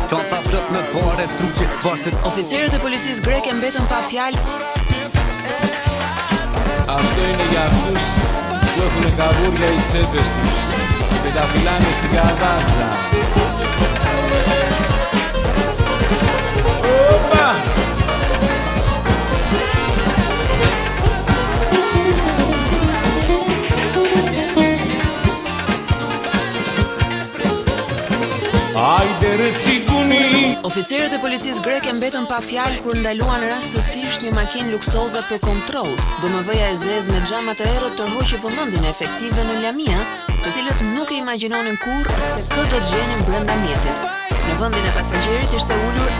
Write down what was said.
Çanta plot me pare, truqe, varsit. Oficerët e policisë greke mbetën pa fjalë. Αυτό είναι για αυτούς που έχουν καβούρια οι τσέπες τους και τα φυλάνε στην καδάτσα. Όπα! Hajde re cikuni. Oficerët e policisë greke mbetën pa fjalë kur ndaluan rastësisht një makinë luksoze për kontroll. BMW-ja e zezë me xhama të errët tërhoqi vëmendjen e efektive në Lamia, të cilët nuk e imagjinonin kurrë se kë do të gjenin brenda mjetit. Në vendin e pasagjerit ishte ulur